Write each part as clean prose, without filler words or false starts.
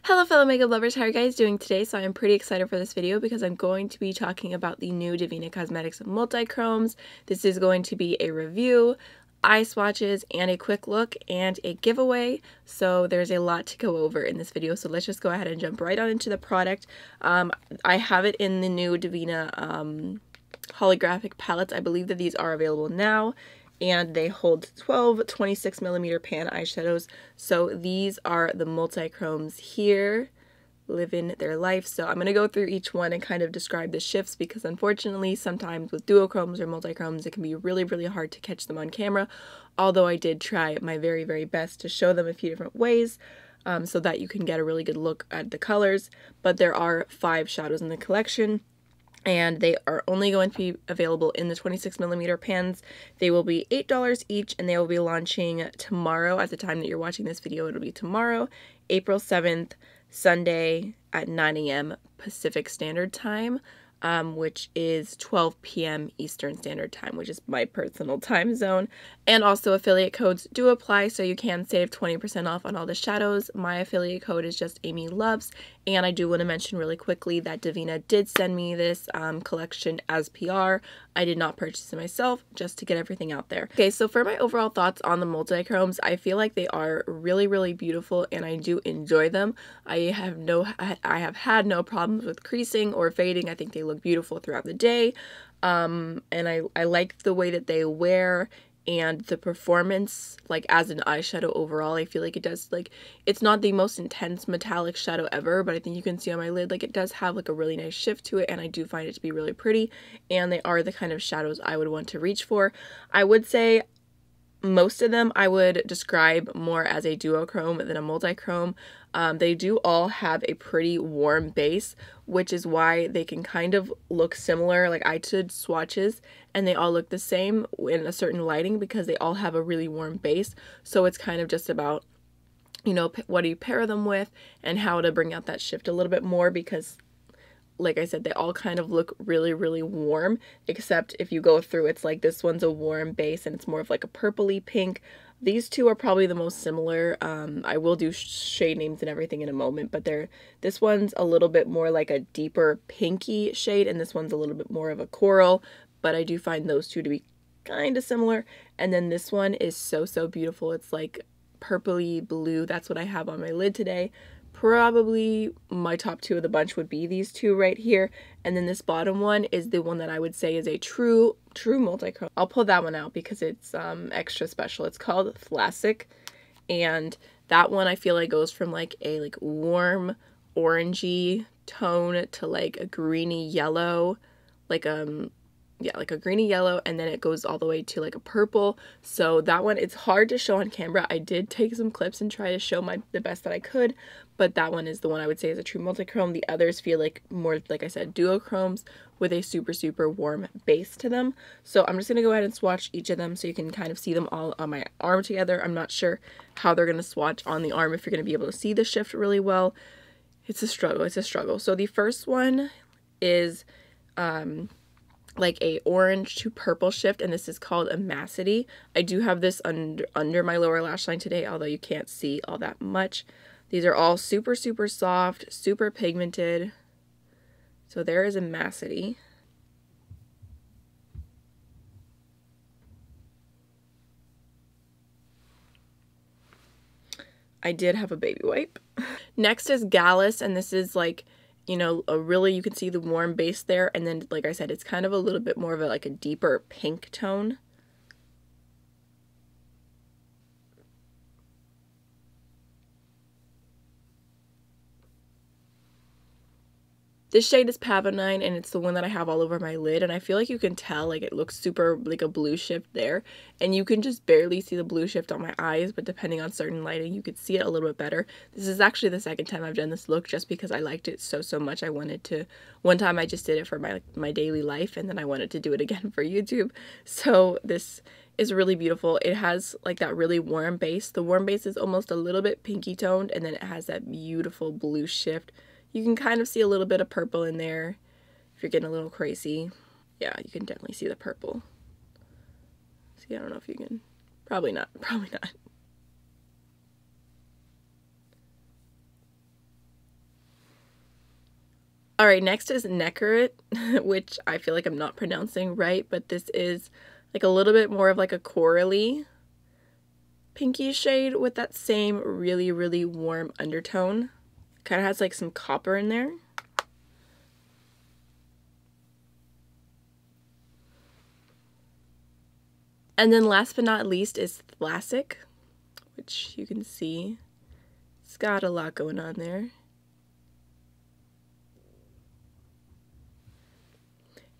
Hello fellow makeup lovers, how are you guys doing today? So I'm pretty excited for this video because I'm going to be talking about the new Devinah Cosmetics Multichromes. This is going to be a review, eye swatches, and a quick look, and a giveaway. So there's a lot to go over in this video, so let's just go ahead and jump right on into the product. I have it in the new Devinah holographic palettes. I believe that these are available now. And they hold 12 26mm pan eyeshadows. So these are the Multichromes here, living their life. So I'm going to go through each one and kind of describe the shifts, because unfortunately sometimes with duochromes or multichromes it can be really hard to catch them on camera, although I did try my very best to show them a few different ways so that you can get a really good look at the colors. But there are 5 shadows in the collection, and they are only going to be available in the 26mm pans. They will be $8 each, and they will be launching tomorrow. At the time that you're watching this video, it'll be tomorrow, April 7th, Sunday at 9 a.m. Pacific Standard Time, which is 12 p.m. Eastern Standard Time, which is my personal time zone. And also affiliate codes do apply, so you can save 20% off on all the shadows. My affiliate code is just AMYLOVES, and I do want to mention really quickly that Devinah did send me this collection as PR. I did not purchase it myself, just to get everything out there. Okay, so for my overall thoughts on the multichromes, I feel like they are really beautiful, and I do enjoy them. I have had no problems with creasing or fading. I think they look beautiful throughout the day, and I like the way that they wear. And the performance, like as an eyeshadow overall, I feel like it does, like, it's not the most intense metallic shadow ever, but I think you can see on my lid, like, it does have like a really nice shift to it, and I do find it to be really pretty, and they are the kind of shadows I would want to reach for. I would say most of them I would describe more as a duochrome than a multichrome. They do all have a pretty warm base, which is why they can kind of look similar. Like, I did swatches and they all look the same in a certain lighting because they all have a really warm base. So it's kind of just about, you know, what do you pair them with and how to bring out that shift a little bit more, because like I said, they all kind of look really warm, except if you go through, it's like this one's a warm base and it's more of like a purpley pink. These two are probably the most similar. I will do shade names and everything in a moment, but this one's a little bit more like a deeper pinky shade, and this one's a little bit more of a coral, but I do find those two to be kind of similar. And then this one is so beautiful. It's like purpley blue. That's what I have on my lid today. Probably my top 2 of the bunch would be these two right here, and then this bottom one is the one that I would say is a true multichrome. I'll pull that one out because it's extra special. It's called Lassic, and that one I feel like goes from like a warm orangey tone to like a greeny yellow, like like a greeny yellow, and then it goes all the way to like a purple. So that one, it's hard to show on camera. I did take some clips and try to show the best that I could, but that one is the one I would say is a true multichrome. The others feel like more, like I said, duochromes with a super warm base to them. So I'm just going to go ahead and swatch each of them so you can kind of see them all on my arm together. I'm not sure how they're going to swatch on the arm, if you're going to be able to see the shift really well. It's a struggle. So the first one is like a orange to purple shift, and this is called Emacity. I do have this under my lower lash line today, although you can't see all that much. These are all super soft, super pigmented. So there is Emacity. I did have a baby wipe. Next is Galas, and this is like, you know, you can see the warm base there, and then like I said, it's kind of a little bit more of a deeper pink tone. This shade is Pavan Nine, and it's the one that I have all over my lid, and I feel like you can tell, like, it looks super like a blue shift there, and you can just barely see the blue shift on my eyes, but depending on certain lighting you could see it a little bit better. This is actually the second time I've done this look, just because I liked it so much. I wanted to, one time I just did it for my daily life, and then I wanted to do it again for YouTube. So this is really beautiful. It has like that really warm base. The warm base is almost a little bit pinky toned, and then it has that beautiful blue shift. You can kind of see a little bit of purple in there if you're getting a little crazy. Yeah, you can definitely see the purple. See, I don't know if you can. Probably not. Alright, next is Neckarit, which I feel like I'm not pronouncing right, but this is like a little bit more of like a corally pinky shade with that same really, really warm undertone. Kind of has like some copper in there. And then last but not least is Lassic, which you can see it's got a lot going on there.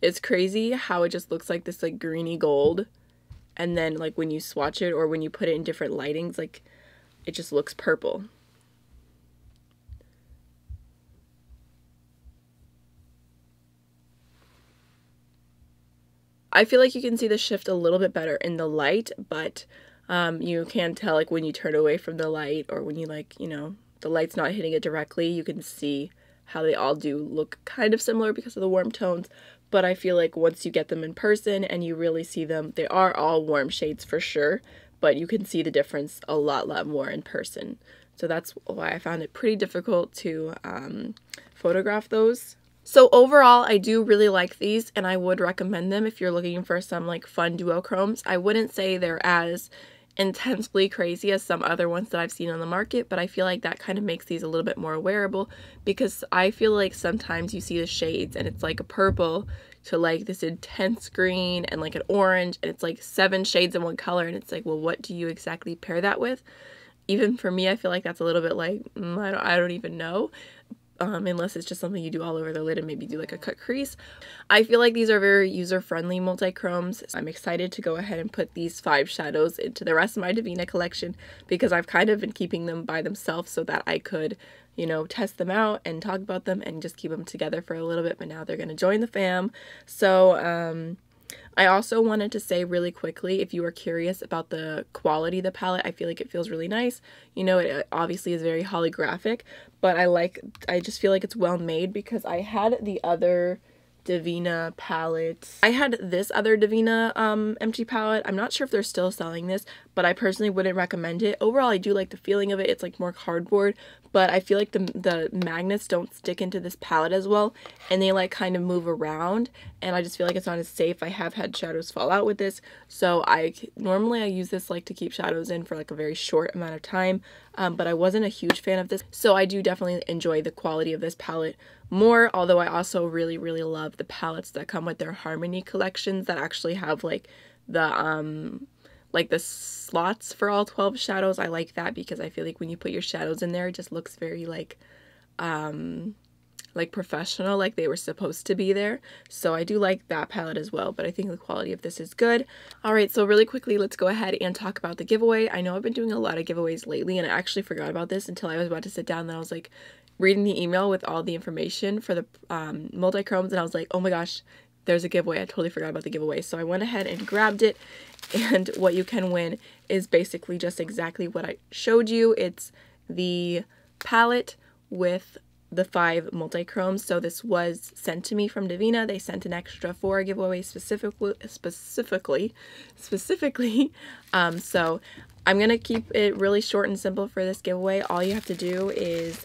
It's crazy how it just looks like this like greeny gold, and then like when you swatch it or when you put it in different lightings, like it just looks purple. I feel like you can see the shift a little bit better in the light, but you can tell like when you turn away from the light or when you like, you know, the light's not hitting it directly, you can see how they all do look kind of similar because of the warm tones. But I feel like once you get them in person and you really see them, they are all warm shades for sure, but you can see the difference a lot more in person. So that's why I found it pretty difficult to photograph those. So overall, I do really like these, and I would recommend them if you're looking for some like fun duochromes. I wouldn't say they're as intensely crazy as some other ones that I've seen on the market, but I feel like that kind of makes these a little bit more wearable, because I feel like sometimes you see the shades and it's like a purple to like this intense green and like an orange, and it's like 7 shades in one color, and it's like, well, what do you exactly pair that with? Even for me, I feel like that's a little bit like, I don't even know. Unless it's just something you do all over the lid and maybe do like a cut crease. I feel like these are very user-friendly multi-chromes. I'm excited to go ahead and put these 5 shadows into the rest of my Devinah collection, because I've kind of been keeping them by themselves so that I could, you know, test them out and talk about them and just keep them together for a little bit, but now they're going to join the fam. So, I also wanted to say really quickly, if you are curious about the quality of the palette, I feel like it feels really nice. You know, it obviously is very holographic, but I just feel like it's well made, because I had the other Devinah palette. I had this other Devinah empty palette. I'm not sure if they're still selling this, but I personally wouldn't recommend it. Overall, I do like the feeling of it. It's like more cardboard, but I feel like the magnets don't stick into this palette as well, and they like kind of move around, and I just feel like it's not as safe. I have had shadows fall out with this, so normally I use this like to keep shadows in for like a very short amount of time, but I wasn't a huge fan of this, so I do definitely enjoy the quality of this palette more, although I also really love the palettes that come with their Harmony collections that actually have like the slots for all 12 shadows. I like that because I feel like when you put your shadows in there, it just looks very like professional, like they were supposed to be there. So I do like that palette as well, but I think the quality of this is good. Alright, so really quickly, let's go ahead and talk about the giveaway. I know I've been doing a lot of giveaways lately, and I actually forgot about this until I was about to sit down, and I was like reading the email with all the information for the multi-chromes, and I was like, oh my gosh, there's a giveaway. I totally forgot about the giveaway. So I went ahead and grabbed it, and what you can win is basically just exactly what I showed you. It's the palette with the 5 multi-chromes. So this was sent to me from Devinah. They sent an extra for a giveaway specifically. So I'm gonna keep it really short and simple for this giveaway. All you have to do is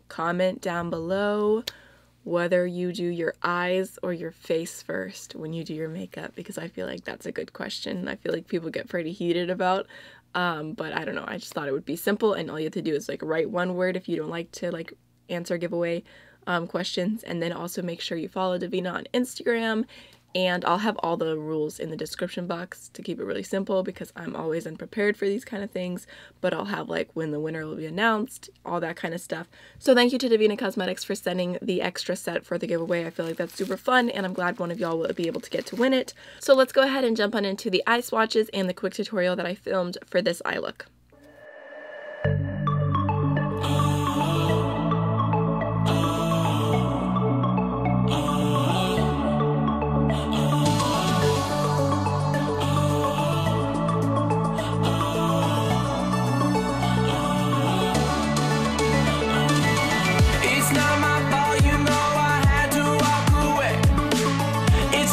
comment down below whether you do your eyes or your face first when you do your makeup, because I feel like that's a good question. I feel like people get pretty heated about, but I don't know. I just thought it would be simple, and all you have to do is like write one word if you don't like to like answer giveaway questions, and then also make sure you follow Devinah on Instagram, and I'll have all the rules in the description box to keep it really simple, because I'm always unprepared for these kind of things, but I'll have like when the winner will be announced, all that kind of stuff. So thank you to Devinah Cosmetics for sending the extra set for the giveaway. I feel like that's super fun, and I'm glad one of y'all will be able to get to win it. So let's go ahead and jump on into the eye swatches and the quick tutorial that I filmed for this eye look.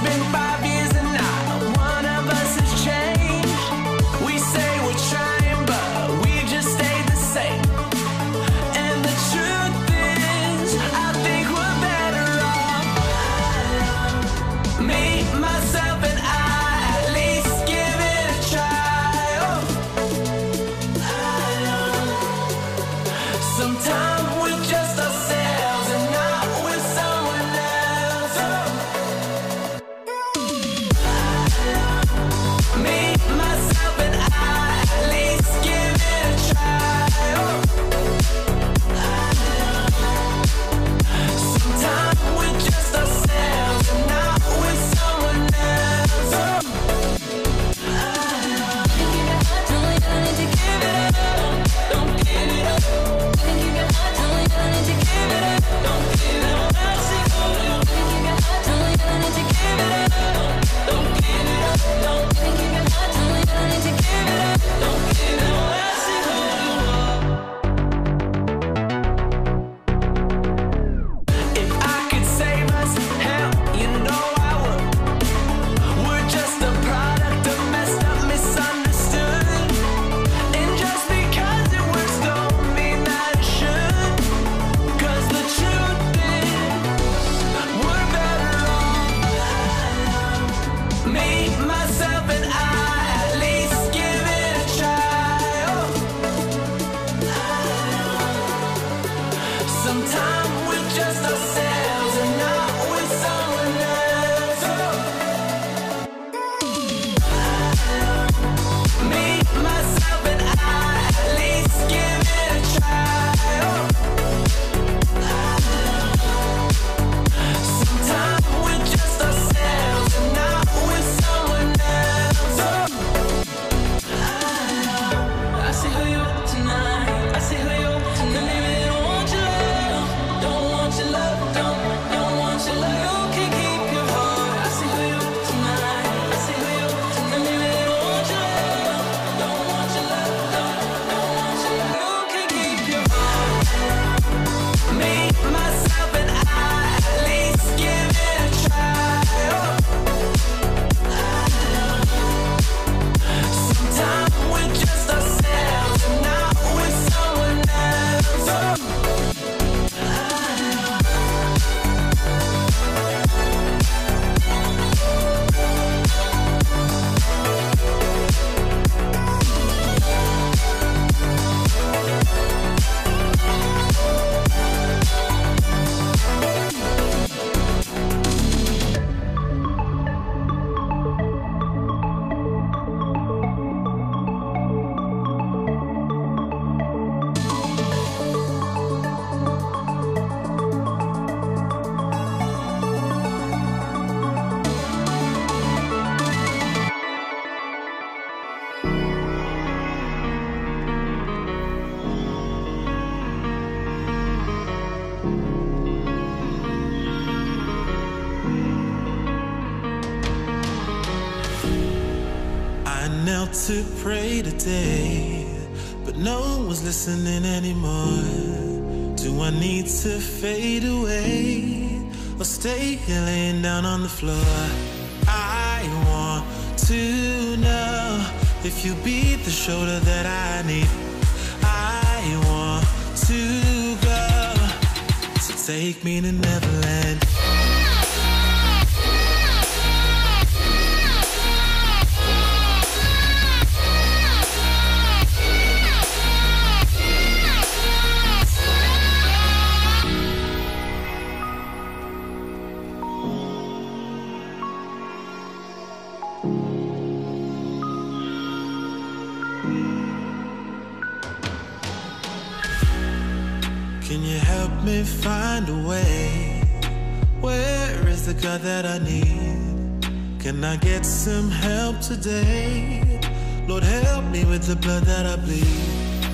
Been 5 years and not one of us has changed. We say we're trying, but I knelt to pray today, but no one was listening anymore. Do I need to fade away or stay here laying down on the floor? I want to know if you be the shoulder that I need. I want to go, so take me to Neverland. Can you help me find a way? Where is the God that I need? Can I get some help today? Lord, help me with the blood that I bleed.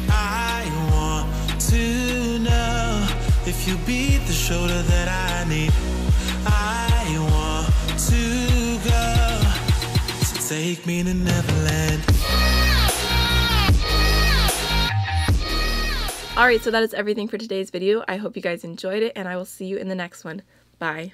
I want to know if you be the shoulder that I need. I want to go, so take me to Neverland. Alright, so that is everything for today's video. I hope you guys enjoyed it, and I will see you in the next one. Bye.